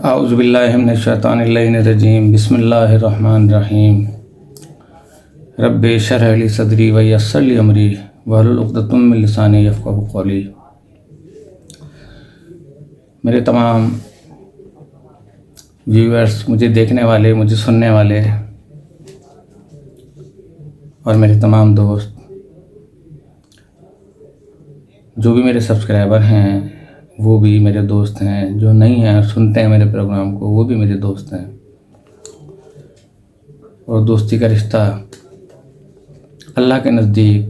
اعوذ باللہ من الشیطان الرجیم بسم اللہ الرحمن الرحیم رب اشرح لی صدری ویسر لی امری واحلل عقدۃ من لسانی یفقہوا قولی۔ میرے تمام ویورز، مجھے دیکھنے والے، مجھے سننے والے اور میرے تمام دوست جو بھی میرے سبسکرائبر ہیں وہ بھی میرے دوست ہیں، جو نہیں ہیں اور سنتے ہیں میرے پروگرام کو وہ بھی میرے دوست ہیں، اور دوستی کا رشتہ اللہ کے نزدیک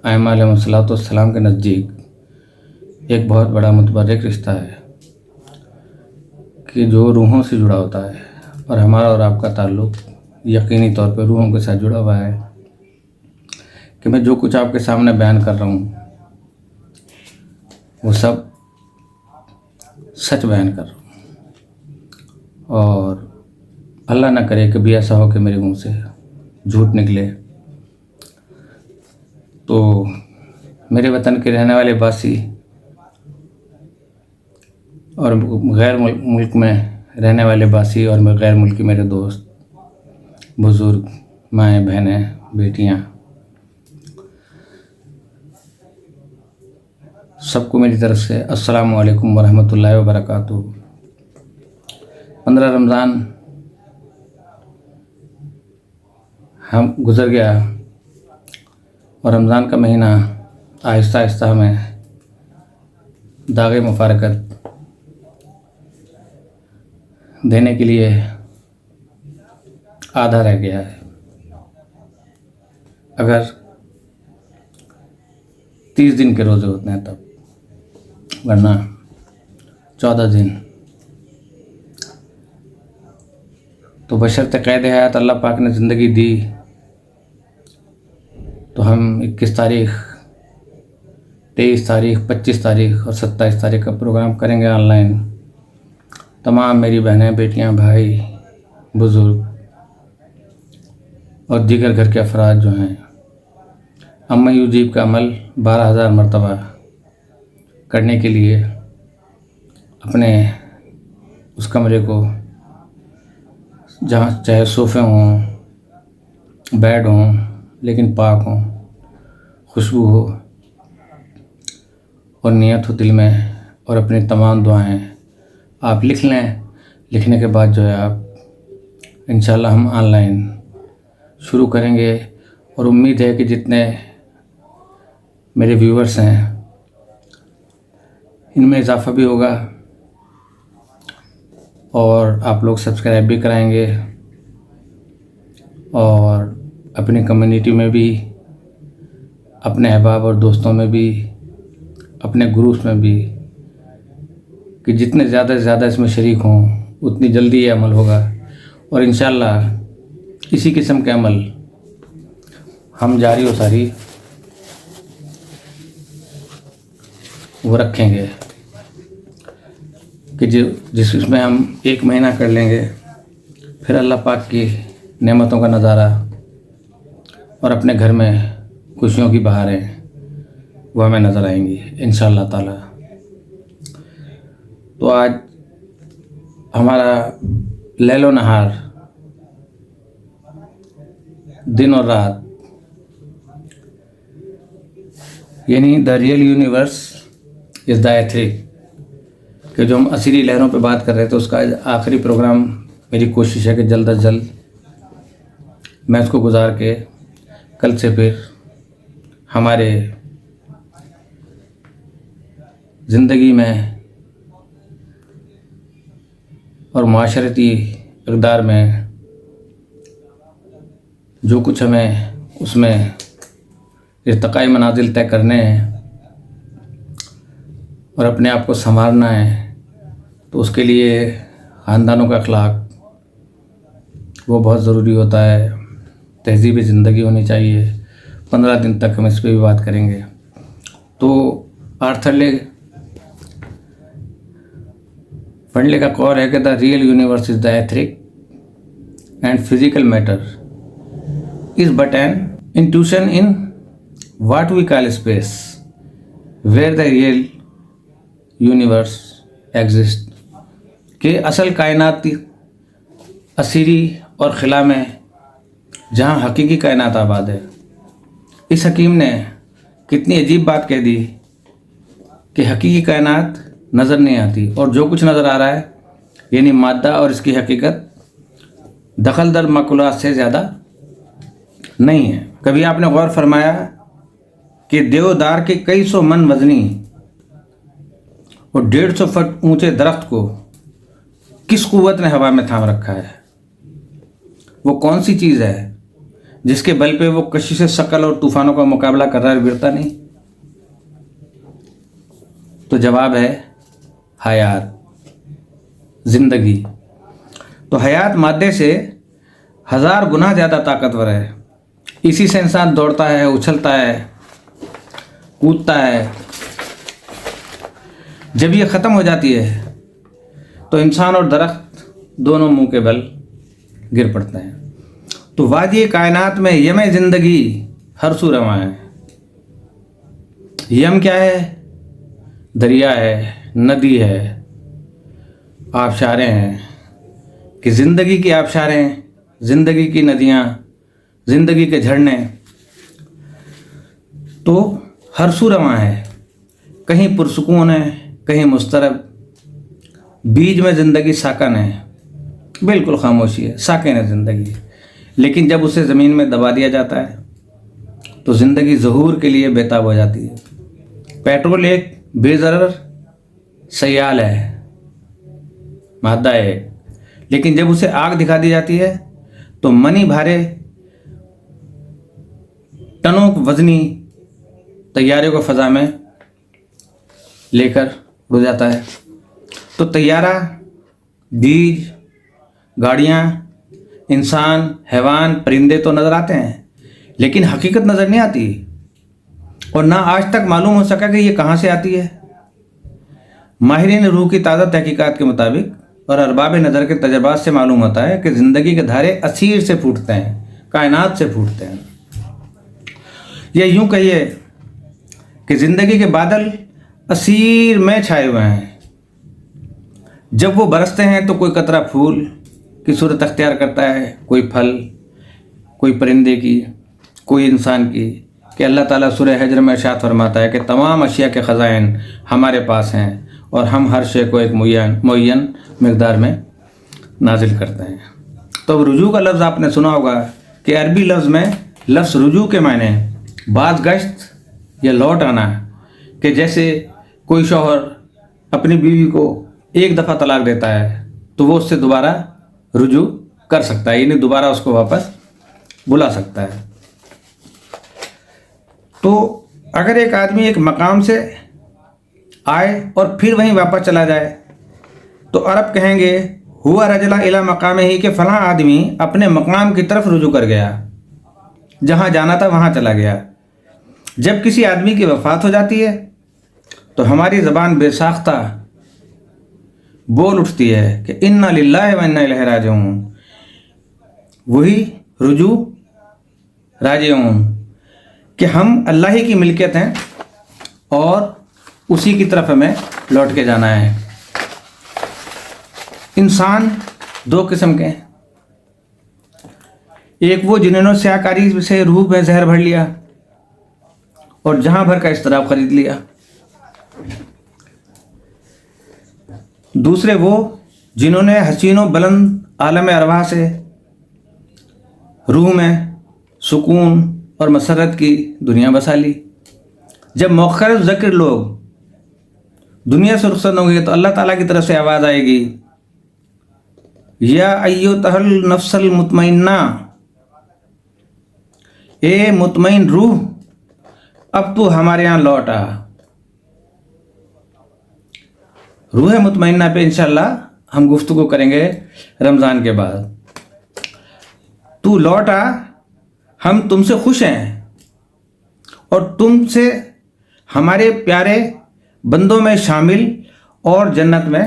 ائمہ علیہ الصلوۃ والسلام کے نزدیک ایک بہت بڑا متبرک رشتہ ہے کہ جو روحوں سے جڑا ہوتا ہے، اور ہمارا اور آپ کا تعلق یقینی طور پہ روحوں کے ساتھ جڑا ہوا ہے کہ میں جو کچھ آپ کے سامنے بیان کر رہا ہوں وہ سب سچ بیان کر رہا ہوں، اور اللہ نہ کرے کبھی ایسا ہو کہ میرے منہ سے جھوٹ نکلے تو میرے وطن کے رہنے والے باسی اور غیر ملک میں رہنے والے باسی اور غیر ملکی میرے دوست بزرگ، مائیں، بہنیں، بیٹیاں، سب کو میری طرف سے السلام علیکم ورحمۃ اللہ وبرکاتہ۔ 15 رمضان ہم گزر گیا اور رمضان کا مہینہ آہستہ آہستہ ہمیں داغ مفارقت دینے کے لیے آدھا رہ گیا ہے۔ اگر 30 دن کے روزے ہوتے ہیں تب، ورنہ 14 دن تو بشرط قید حیات اللہ پاک نے زندگی دی تو ہم 21 تاریخ، 23 تاریخ، 25 تاریخ اور 27 تاریخ کا پروگرام کریں گے آن لائن۔ تمام میری بہنیں، بیٹیاں، بھائی، بزرگ اور دیگر گھر کے افراد جو ہیں، اما یجیب کا عمل 12,000 مرتبہ کرنے کے لیے اپنے اس کمرے کو، جہاں چاہے صوفے ہوں، بیڈ ہوں لیکن پاک ہوں، خوشبو ہو اور نیت ہو دل میں، اور اپنی تمام دعائیں آپ لکھ لیں۔ لکھنے کے بعد جو ہے آپ انشاءاللہ ہم آن لائن شروع کریں گے، اور امید ہے کہ جتنے میرے ویورز ہیں ان میں اضافہ بھی ہوگا اور آپ لوگ سبسکرائب بھی کرائیں گے، اور اپنی کمیونٹی میں بھی، اپنے احباب اور دوستوں میں بھی، اپنے گروپس میں بھی، کہ جتنے زیادہ سے زیادہ اس میں شریک ہوں اتنی جلدی یہ عمل ہوگا، اور انشاءاللہ اسی قسم کے عمل ہم جاری و ساری وہ رکھیں گے کہ جس میں ہم 1 مہینہ کر لیں گے، پھر اللہ پاک کی نعمتوں کا نظارہ اور اپنے گھر میں خوشیوں کی بہاریں وہ ہمیں نظر آئیں گی انشاءاللہ تعالی۔ تو آج ہمارا لیل و نہار، دن اور رات، یعنی دا ریئل یونیورس از دا ایتھرک، کہ جو ہم اصلی لہروں پہ بات کر رہے تھے اس کا آخری پروگرام میری کوشش ہے کہ جلد از جلد میں اس کو گزار کے کل سے پھر ہمارے زندگی میں اور معاشرتی اقدار میں جو کچھ ہمیں اس میں ارتقائی منازل طے کرنے ہیں اور اپنے آپ کو سنوارنا ہے، تو اس کے لیے خاندانوں کا اخلاق وہ بہت ضروری ہوتا ہے، تہذیبی زندگی ہونی چاہیے۔ 15 دن تک ہم اس پہ بھی بات کریں گے۔ تو آرتھر فنڈلے کا قول ہے کہ the real universe is the etheric and physical matter is but an intuition in what we call space where the real universe exist, کہ اصل کائنات اسیری اور خلا میں جہاں حقیقی کائنات آباد ہے. اس حکیم نے کتنی عجیب بات کہہ دی کہ حقیقی کائنات نظر نہیں آتی، اور جو کچھ نظر آ رہا ہے یعنی مادہ اور اس کی حقیقت دخل در معقولات سے زیادہ نہیں ہے. کبھی آپ نے غور فرمایا کہ دیودار کے کئی سو من وزنی اور 150 فٹ اونچے درخت کو کس قوت نے ہوا میں تھام رکھا ہے؟ وہ کون سی چیز ہے جس کے بل پہ وہ کشش ثقل اور طوفانوں کا مقابلہ کر رہا ہے، گرتا نہیں؟ تو جواب ہے حیات، زندگی. تو حیات مادے سے 1000 گنا زیادہ طاقتور ہے. اسی سے انسان دوڑتا ہے، اچھلتا ہے، کودتا ہے. جب یہ ختم ہو جاتی ہے تو انسان اور درخت دونوں منہ کے بل گر پڑتے ہیں. تو وادی کائنات میں یم زندگی ہر سو رواں ہے. یم کیا ہے؟ دریا ہے، ندی ہے، آبشاریں ہیں کہ زندگی کی آبشاریں، زندگی کی ندیاں، زندگی کے جھرنے تو ہر سو رواں ہے. کہیں پرسکون ہے، کہیں مضطرب. بیج میں زندگی ساکن ہے، بالکل خاموشی ہے، ساکن ہے زندگی. لیکن جب اسے زمین میں دبا دیا جاتا ہے تو زندگی ظہور کے لیے بے تاب ہو جاتی ہے. پیٹرول ایک بے ضرر سیال ہے، مادہ ہے، لیکن جب اسے آگ دکھا دی جاتی ہے تو منی بھارے ٹنوں وزنی طیارے کو فضا میں لے کر اڑ جاتا ہے. تو طیارہ، بیج، گاڑیاں، انسان، حیوان، پرندے تو نظر آتے ہیں لیکن حقیقت نظر نہیں آتی، اور نہ آج تک معلوم ہو سکا کہ یہ کہاں سے آتی ہے. ماہرین روح کی تازہ تحقیقات کے مطابق اور ارباب نظر کے تجربات سے معلوم ہوتا ہے کہ زندگی کے دھارے اسیر سے پھوٹتے ہیں، کائنات سے پھوٹتے ہیں. یا یوں کہیے کہ زندگی کے بادل اسیر میں چھائے ہوئے ہیں. جب وہ برستے ہیں تو کوئی قطرہ پھول کی صورت اختیار کرتا ہے، کوئی پھل، کوئی پرندے کی، کوئی انسان کی. کہ اللہ تعالیٰ سورہ حجر میں ارشاد فرماتا ہے کہ تمام اشیاء کے خزائن ہمارے پاس ہیں اور ہم ہر شے کو ایک معین مقدار میں نازل کرتے ہیں. تو اب رجوع کا لفظ آپ نے سنا ہوگا کہ عربی لفظ میں لفظ رجوع کے معنی باز گشت یا لوٹ آنا، کہ جیسے کوئی شوہر اپنی بیوی کو ایک دفعہ طلاق دیتا ہے تو وہ اس سے دوبارہ رجوع کر سکتا ہے، یعنی دوبارہ اس کو واپس بلا سکتا ہے. تو اگر ایک آدمی ایک مقام سے آئے اور پھر وہیں واپس چلا جائے تو عرب کہیں گے ہوا رجلا الی مقام ہی، کہ فلاں آدمی اپنے مقام کی طرف رجوع کر گیا، جہاں جانا تھا وہاں چلا گیا. جب کسی آدمی کی وفات ہو جاتی ہے تو ہماری زبان بے ساختہ بول اٹھتی ہے کہ انا للہ و انا الیہ راجعون. وہی رجوع راجعون کہ ہم اللہ ہی کی ملکیت ہیں اور اسی کی طرف ہمیں لوٹ کے جانا ہے. انسان 2 قسم کے ہیں. ایک وہ جنہوں نے سیاہکاری سے روح میں زہر بھر لیا اور جہاں بھر کا اضطراب خرید لیا. دوسرے وہ جنہوں نے حسین و بلند عالم ارواح سے روح میں سکون اور مسرت کی دنیا بسا لی. جب مؤخر ذکر لوگ دنیا سے رخصت ہوں گے تو اللہ تعالیٰ کی طرف سے آواز آئے گی یا ایتھا النفس المطمئنہ، اے مطمئن روح اب تو ہمارے یہاں لوٹ آ. روح مطمئنہ پہ انشاءاللہ ہم گفتگو کریں گے رمضان کے بعد. تو لوٹ آ، ہم تم سے خوش ہیں اور تم سے ہمارے پیارے بندوں میں شامل اور جنت میں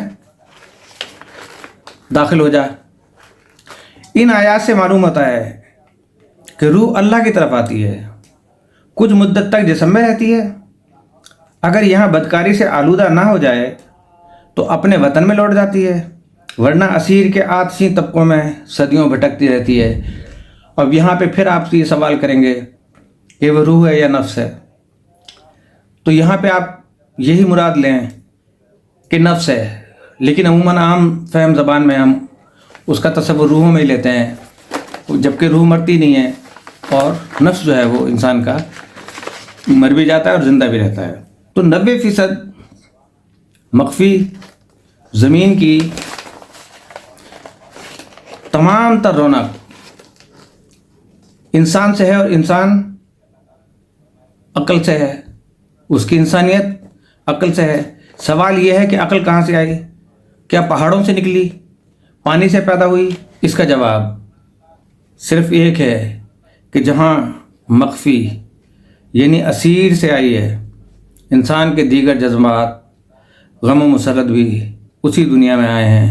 داخل ہو جا. ان آیات سے معلوم ہوتا ہے کہ روح اللہ کی طرف آتی ہے، کچھ مدت تک جسم میں رہتی ہے، اگر یہاں بدکاری سے آلودہ نہ ہو جائے تو اپنے وطن میں لوٹ جاتی ہے، ورنہ اسیر کے آتشی طبقوں میں صدیوں بھٹکتی رہتی ہے. اب یہاں پہ پھر آپ سے یہ سوال کریں گے کہ وہ روح ہے یا نفس ہے، تو یہاں پہ آپ یہی مراد لیں کہ نفس ہے، لیکن عموماً عام فہم زبان میں ہم اس کا تصور روحوں میں ہی لیتے ہیں، جبکہ روح مرتی نہیں ہے اور نفس جو ہے وہ انسان کا مر بھی جاتا ہے اور زندہ بھی رہتا ہے. تو 90% مخفی زمین کی تمام تر رونق انسان سے ہے اور انسان عقل سے ہے، اس کی انسانیت عقل سے ہے. سوال یہ ہے کہ عقل کہاں سے آئی؟ کیا پہاڑوں سے نکلی؟ پانی سے پیدا ہوئی؟ اس کا جواب صرف ایک ہے کہ جہاں مخفی یعنی اسیر سے آئی ہے، انسان کے دیگر جذبات غم و مسرت بھی اسی دنیا میں آئے ہیں.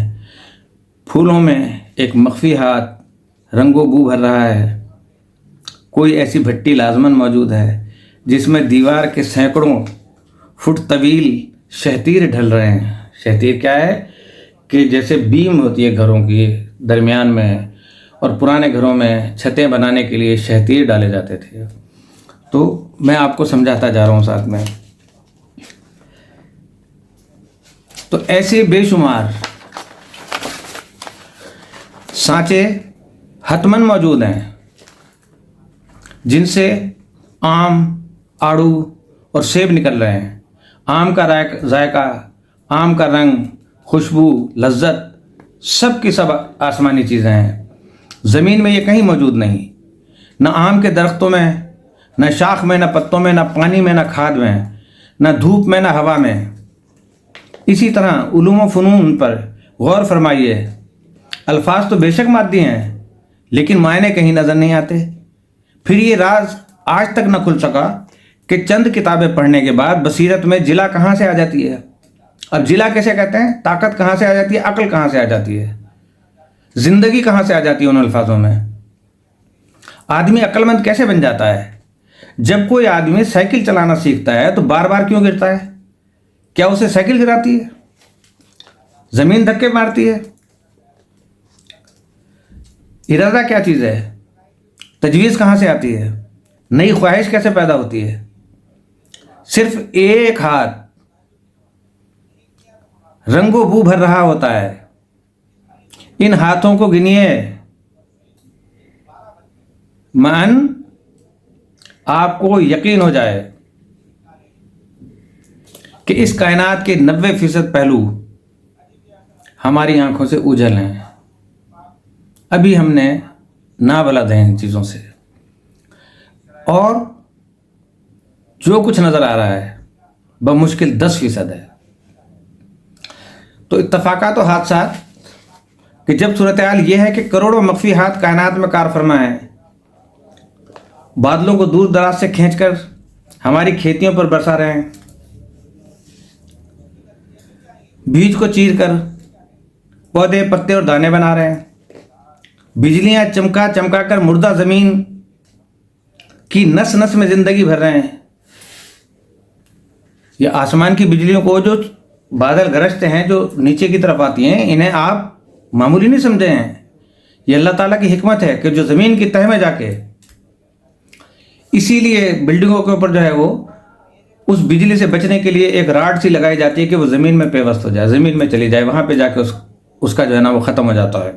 پھولوں میں ایک مخفی ہاتھ رنگ و بو بھر رہا ہے. کوئی ایسی بھٹی لازماً موجود ہے جس میں دیوار کے سینکڑوں فٹ طویل شہتیر ڈھل رہے ہیں. شہتیر کیا ہے کہ جیسے بیم ہوتی ہے گھروں کی درمیان میں، اور پرانے گھروں میں چھتیں بنانے کے لیے شہتیر ڈالے جاتے تھے. تو میں آپ کو سمجھاتا جا رہا ہوں ساتھ میں. تو ایسے بے شمار سانچے حتماً موجود ہیں جن سے آم، آڑو اور سیب نکل رہے ہیں. آم کا ذائقہ، آم کا رنگ، خوشبو، لذت سب کی سب آسمانی چیزیں ہیں. زمین میں یہ کہیں موجود نہیں، نہ آم کے درختوں میں، نہ شاخ میں، نہ پتوں میں، نہ پانی میں، نہ کھاد میں، نہ دھوپ میں، نہ ہوا میں. اسی طرح علوم و فنون پر غور فرمائیے. الفاظ تو بے شک مادی ہیں لیکن معنی کہیں نظر نہیں آتے. پھر یہ راز آج تک نہ کھل سکا کہ چند کتابیں پڑھنے کے بعد بصیرت میں جلا کہاں سے آ جاتی ہے. اب جلا کیسے کہتے ہیں؟ طاقت کہاں سے آ جاتی ہے؟ عقل کہاں سے آ جاتی ہے؟ زندگی کہاں سے آ جاتی ہے ان الفاظوں میں؟ آدمی عقل مند کیسے بن جاتا ہے؟ جب کوئی آدمی سائیکل چلانا سیکھتا ہے تو بار بار کیوں گرتا ہے؟ کیا اسے سائیکل گراتی ہے؟ زمین دھکے مارتی ہے؟ ارادہ کیا چیز ہے؟ تجویز کہاں سے آتی ہے؟ نئی خواہش کیسے پیدا ہوتی ہے؟ صرف ایک ہاتھ رنگ و بو بھر رہا ہوتا ہے. ان ہاتھوں کو گنیے. من آپ کو یقین ہو جائے کہ اس کائنات کے 90% پہلو ہماری آنکھوں سے اوجھل ہیں. ابھی ہم نے نابلد ہیں ان چیزوں سے، اور جو کچھ نظر آ رہا ہے بمشکل 10% ہے. تو اتفاقات و حادثات کہ جب صورتحال یہ ہے کہ کروڑوں مخفی ہاتھ کائنات میں کار فرما ہیں، بادلوں کو دور دراز سے کھینچ کر ہماری کھیتیوں پر برسا رہے ہیں، بیج کو چیر کر پودے، پتے اور دانے بنا رہے ہیں، بجلیاں چمکا چمکا کر مردہ زمین کی نس نس میں زندگی بھر رہے ہیں. یہ آسمان کی بجلیوں کو جو بادل گرجتے ہیں، جو نیچے کی طرف آتی ہیں، انہیں آپ معمولی نہیں سمجھے ہیں. یہ اللہ تعالیٰ کی حکمت ہے کہ جو زمین کی تہ میں جا کے، اسی لیے بلڈنگوں کے اوپر جو ہے وہ اس بجلی سے بچنے کے لیے ایک راڈ سی لگائی جاتی ہے کہ وہ زمین میں پیوست ہو جائے، زمین میں چلی جائے، وہاں پہ جا کے اس کا جو ہے نا وہ ختم ہو جاتا ہے.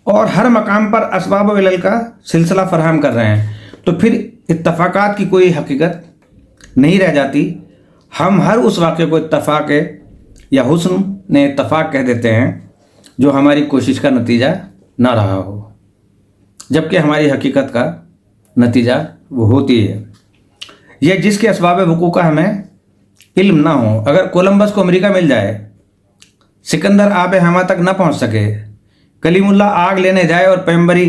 اور ہر مقام پر اسباب و علل کا سلسلہ فراہم کر رہے ہیں. تو پھر اتفاقات کی کوئی حقیقت نہیں رہ جاتی. ہم ہر اس واقعے کو اتفاق یا حسن نے اتفاق کہہ دیتے ہیں جو ہماری کوشش کا نتیجہ نہ رہا ہو، جبکہ ہماری حقیقت کا نتیجہ وہ ہوتی ہے. یہ جس کے اسباب وقوع کا ہمیں علم نہ ہو. اگر کولمبس کو امریکہ مل جائے، سکندر آب ہما تک نہ پہنچ سکے، کلیم اللہ آگ لینے جائے اور پیمبری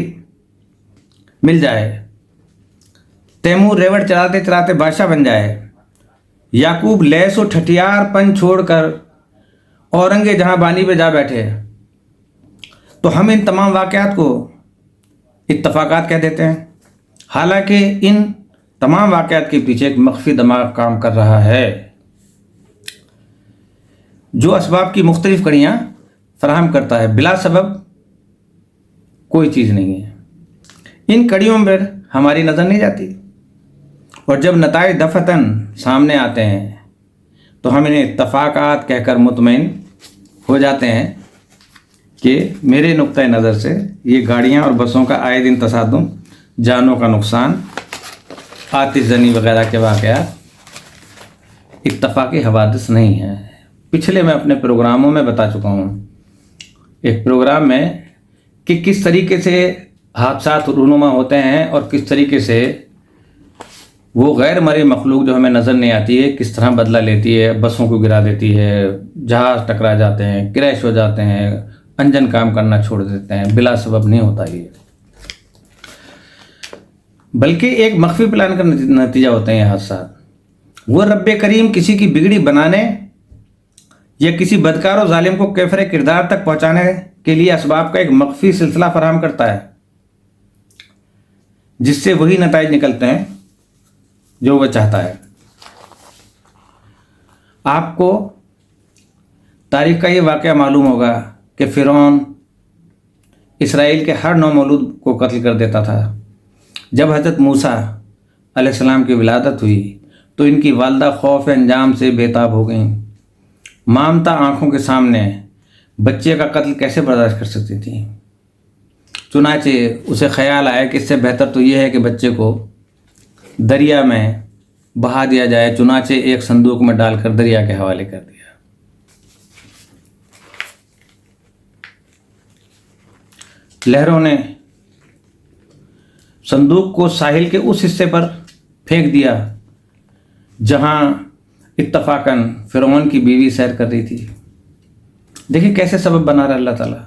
مل جائے، تیمور ریوڑ چلاتے چلاتے بادشاہ بن جائے، یعقوب لیس و ٹھٹیار پن چھوڑ کر اورنگ جہاں بانی پہ جا بیٹھے، تو ہم ان تمام واقعات کو اتفاقات کہہ دیتے ہیں. حالانکہ ان تمام واقعات کے پیچھے ایک مخفی دماغ کام کر رہا ہے. جو اسباب کی مختلف کڑیاں فراہم کرتا ہے، بلا سبب کوئی چیز نہیں ہے۔ ان کڑیوں پر ہماری نظر نہیں جاتی، اور جب نتائج دفعتاً سامنے آتے ہیں تو ہم انہیں اتفاقات کہہ کر مطمئن ہو جاتے ہیں کہ میرے نقطۂ نظر سے یہ گاڑیاں اور بسوں کا آئے دن تصادم، جانوں کا نقصان، آتش زنی وغیرہ کے واقعات اتفاقی حوادث نہیں ہیں۔ پچھلے میں اپنے پروگراموں میں بتا چکا ہوں، ایک پروگرام میں، کہ کس طریقے سے حادثات رونما ہوتے ہیں اور کس طریقے سے وہ غیر مرئی مخلوق جو ہمیں نظر نہیں آتی ہے کس طرح بدلہ لیتی ہے، بسوں کو گرا دیتی ہے، جہاز ٹکرا جاتے ہیں، کریش ہو جاتے ہیں، انجن کام کرنا چھوڑ دیتے ہیں، بلا سبب نہیں ہوتا یہ، بلکہ ایک مخفی پلان کا نتیجہ ہوتے ہیں یہ حادثات۔ وہ رب کریم کسی کی بگڑی بنانے یا کسی بدکار و ظالم کو کیفر کردار تک پہنچانے کے لیے اسباب کا ایک مخفی سلسلہ فراہم کرتا ہے، جس سے وہی نتائج نکلتے ہیں جو وہ چاہتا ہے۔ آپ کو تاریخ کا یہ واقعہ معلوم ہوگا کہ فرعون اسرائیل کے ہر نومولود کو قتل کر دیتا تھا۔ جب حضرت موسیٰ علیہ السلام کی ولادت ہوئی تو ان کی والدہ خوف انجام سے بے تاب ہو گئیں۔ مامتا آنکھوں کے سامنے بچے کا قتل کیسے برداشت کر سکتی تھیں؟ چنانچہ اسے خیال آیا کہ اس سے بہتر تو یہ ہے کہ بچے کو دریا میں بہا دیا جائے، چنانچہ ایک صندوق میں ڈال کر دریا کے حوالے کر دیا۔ لہروں نے صندوق کو ساحل کے اس حصے پر پھینک دیا جہاں اتفاقاً فرعون کی بیوی سیر کر رہی تھی۔ دیکھیں کیسے سبب بنا رہا اللہ تعالیٰ۔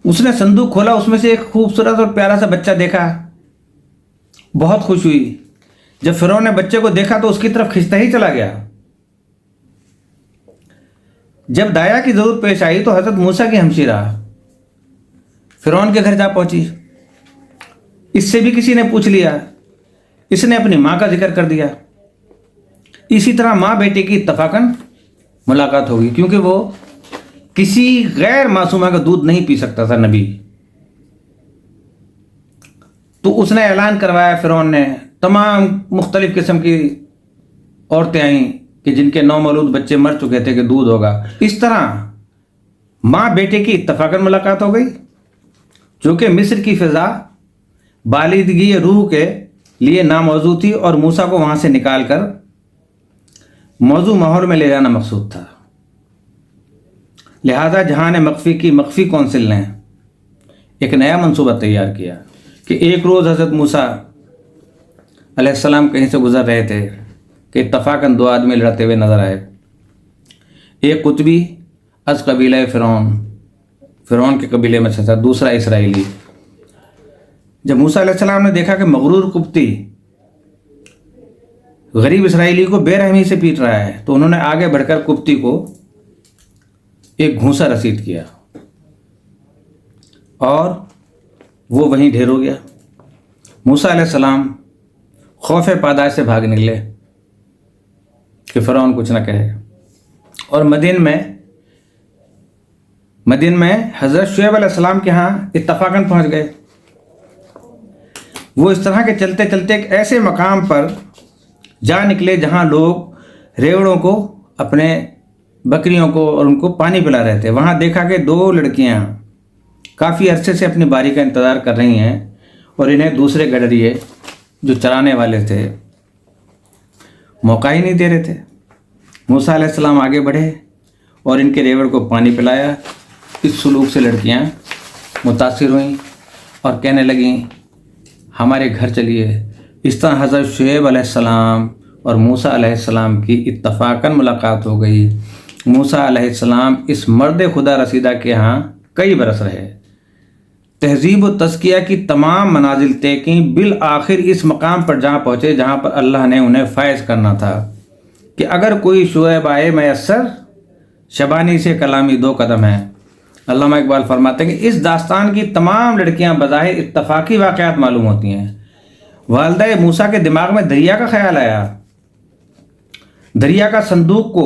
اس نے صندوق کھولا، اس میں سے ایک خوبصورت اور پیارا سا بچہ دیکھا، بہت خوش ہوئی۔ جب فرعون نے بچے کو دیکھا تو اس کی طرف کھنچتا ہی چلا گیا۔ جب دایا کی ضرورت پیش آئی تو حضرت موسیٰ کی ہمشیرہ فرعون کے گھر جا پہنچی۔ اس سے بھی کسی نے پوچھ لیا، اس نے اپنی ماں کا ذکر کر دیا۔ اسی طرح ماں بیٹے کی اتفاقاً ملاقات ہوگی، کیونکہ وہ کسی غیر معصومہ کا دودھ نہیں پی سکتا تھا نبی۔ تو اس نے اعلان کروایا، فرعون نے، تمام مختلف قسم کی عورتیں آئیں کہ جن کے نومولود بچے مر چکے تھے کہ دودھ ہوگا۔ اس طرح ماں بیٹے کی اتفاقاً ملاقات ہو گئی، جو کہ مصر کی فضا بالادگی روح کے لیے ناموزوں تھی، اور موسیٰ کو وہاں سے نکال کر موزوں ماحول میں لے جانا مقصود تھا۔ لہذا جہان مخفی کی مخفی کونسل نے ایک نیا منصوبہ تیار کیا کہ ایک روز حضرت موسیٰ علیہ السلام کہیں سے گزر رہے تھے کہ اتفاقاً دو آدمی لڑتے ہوئے نظر آئے۔ ایک قطبی از قبیلہ فرعون کے قبیلے میں سے تھا، دوسرا اسرائیلی۔ جب موسیٰ علیہ السلام نے دیکھا کہ مغرور قبطی غریب اسرائیلی کو بے رحمی سے پیٹ رہا ہے تو انہوں نے آگے بڑھ کر قبطی کو ایک گھونسا رسید کیا اور وہ وہیں ڈھیر ہو گیا۔ موسیٰ علیہ السلام خوف پاداش سے بھاگ نکلے کہ فرعون کچھ نہ کہے، اور مدین میں حضرت شعیب علیہ السلام کے ہاں اتفاقاً پہنچ گئے۔ وہ اس طرح کے چلتے چلتے ایک ایسے مقام پر جا نکلے جہاں لوگ ریوڑوں کو، اپنے بکریوں کو اور ان کو پانی پلا رہے تھے۔ وہاں دیکھا کہ دو لڑکیاں کافی عرصے سے اپنی باری کا انتظار کر رہی ہیں، اور انہیں دوسرے گڈریے جو چرانے والے تھے موقع ہی نہیں دے رہے تھے۔ موسیٰ علیہ السلام آگے بڑھے اور ان کے ریوڑ کو پانی پلایا۔ اس سلوک سے لڑکیاں متاثر ہوئیں اور کہنے لگیں، ہمارے گھر چلیے۔ اس طرح حضرت شعیب علیہ السلام اور موسیٰ علیہ السلام کی اتفاقاً ملاقات ہو گئی۔ موسیٰ علیہ السلام اس مرد خدا رسیدہ کے ہاں کئی برس رہے، تہذیب و تزکیہ کی تمام منازل طے کیں، بالآخر اس مقام پر جہاں پہنچے جہاں پر اللہ نے انہیں فائز کرنا تھا کہ اگر کوئی شعیب آئے میسر، شبانی سے کلامی 2 قدم ہے۔ علامہ اقبال فرماتے ہیں کہ اس داستان کی تمام لڑکیاں بظاہر اتفاقی واقعات معلوم ہوتی ہیں۔ والدہ موسیٰ کے دماغ میں دریا کا خیال آیا۔ دریا کا صندوق کو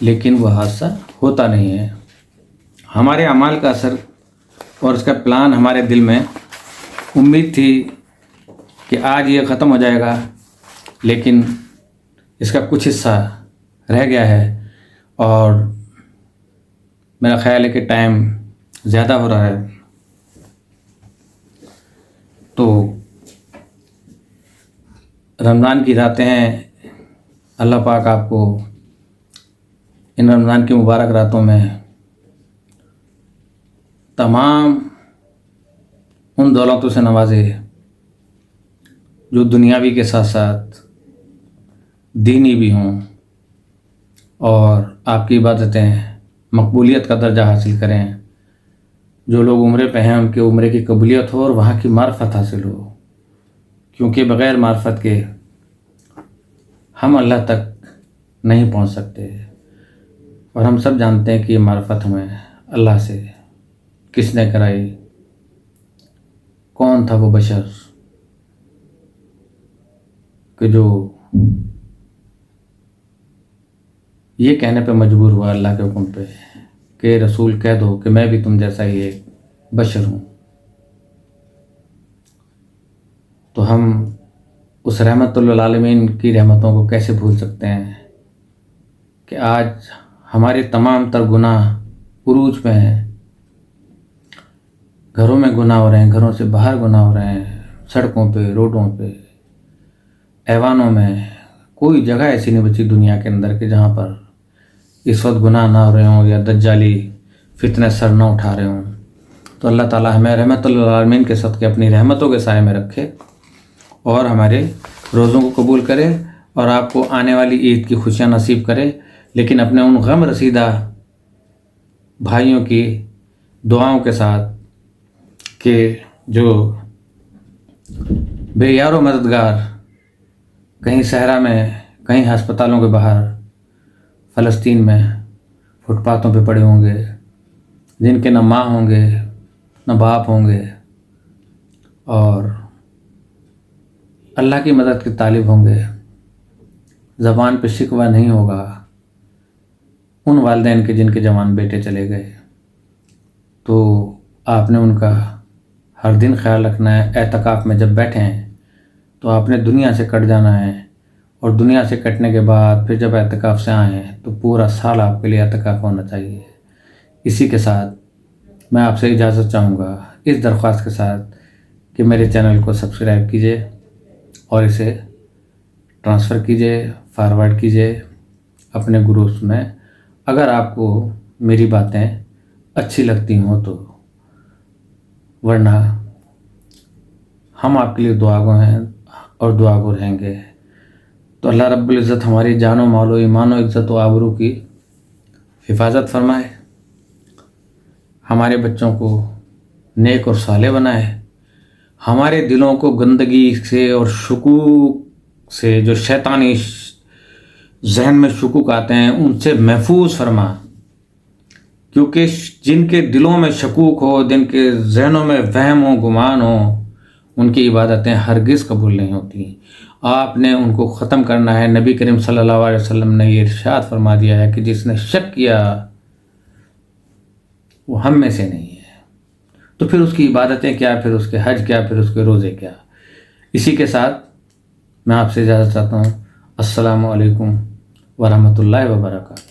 لیکن وہ حادثہ ہوتا نہیں ہے۔ ہمارے اعمال کا اثر اور اس کا پلان ہمارے دل میں امید تھی کہ آج یہ ختم ہو جائے گا، لیکن اس کا کچھ حصہ رہ گیا ہے اور میرا خیال ہے کہ ٹائم زیادہ ہو رہا ہے۔ تو رمضان کی راتیں ہیں، اللہ پاک آپ کو ان رمضان کی مبارک راتوں میں تمام ان دولتوں سے نوازے جو دنیاوی کے ساتھ ساتھ دینی بھی ہوں، اور آپ کی عبادتیں مقبولیت کا درجہ حاصل کریں۔ جو لوگ عمرے پہ ہیں ان کے عمرے کی قبولیت ہو اور وہاں کی معرفت حاصل ہو، کیونکہ بغیر معرفت کے ہم اللہ تک نہیں پہنچ سکتے، اور ہم سب جانتے ہیں کہ یہ معرفت ہمیں اللہ سے کس نے کرائی۔ کون تھا وہ بشر کہ جو یہ کہنے پہ مجبور ہوا اللہ کے حکم پہ کہ رسول کہہ دو کہ میں بھی تم جیسا ہی ایک بشر ہوں۔ تو ہم اس رحمت للعالمین کی رحمتوں کو کیسے بھول سکتے ہیں کہ آج ہمارے تمام تر گناہ عروج پہ ہیں۔ گھروں میں گناہ ہو رہے ہیں، گھروں سے باہر گناہ ہو رہے ہیں، سڑکوں پہ، روڈوں پہ، ایوانوں میں۔ کوئی جگہ ایسی نہیں بچی دنیا کے اندر کہ جہاں پر اس وقت گناہ نہ ہو رہے ہوں یا دجالی فتنے سر نہ اٹھا رہے ہوں۔ تو اللہ تعالیٰ ہمیں رحمت للعالمین کے صدقے اپنی رحمتوں کے سائے میں رکھے اور ہمارے روزوں کو قبول کرے، اور آپ کو آنے والی عید کی خوشیاں نصیب کرے، لیکن اپنے ان غم رسیدہ بھائیوں کی دعاؤں کے ساتھ کہ جو بے یار و مددگار کہیں صحرا میں، کہیں ہسپتالوں کے باہر، فلسطین میں فٹ پاتھوں پہ پڑے ہوں گے، جن کے نہ ماں ہوں گے نہ باپ ہوں گے، اور اللہ کی مدد کے طالب ہوں گے، زبان پہ شکوہ نہیں ہوگا ان والدین کے جن کے جوان بیٹے چلے گئے۔ تو آپ نے ان کا ہر دن خیال رکھنا ہے۔ اعتکاف میں جب بیٹھیں تو آپ نے دنیا سے کٹ جانا ہے، اور دنیا سے کٹنے کے بعد پھر جب اعتکاف سے آئیں تو پورا سال آپ کے لیے اعتکاف ہونا چاہیے۔ اسی کے ساتھ میں آپ سے اجازت چاہوں گا، اس درخواست کے ساتھ کہ میرے چینل کو سبسکرائب کیجیے اور اسے ٹرانسفر کیجیے، فارورڈ کیجیے اپنے گروپس میں۔ اگر آپ کو میری باتیں اچھی لگتی ہوں تو، ورنہ ہم آپ کے لیے دعا گو ہیں اور دعا گو رہیں گے۔ تو اللہ رب العزت ہماری جان و مال و ایمان و عزت و آبرو کی حفاظت فرمائے، ہمارے بچوں کو نیک اور صالح بنائے، ہمارے دلوں کو گندگی سے اور شکوک سے، جو شیطانی ذہن میں شکوک آتے ہیں، ان سے محفوظ فرما، کیونکہ جن کے دلوں میں شکوک ہو، جن کے ذہنوں میں وہم ہو، گمان ہو، ان کی عبادتیں ہرگز قبول نہیں ہوتی۔ آپ نے ان کو ختم کرنا ہے۔ نبی کریم صلی اللہ علیہ وسلم نے یہ ارشاد فرما دیا ہے کہ جس نے شک کیا وہ ہم میں سے نہیں ہے۔ تو پھر اس کی عبادتیں کیا، پھر اس کے حج کیا، پھر اس کے روزے کیا؟ اسی کے ساتھ میں آپ سے اجازت چاہتا ہوں۔ السلام علیکم ورحمۃ اللہ وبرکاتہ۔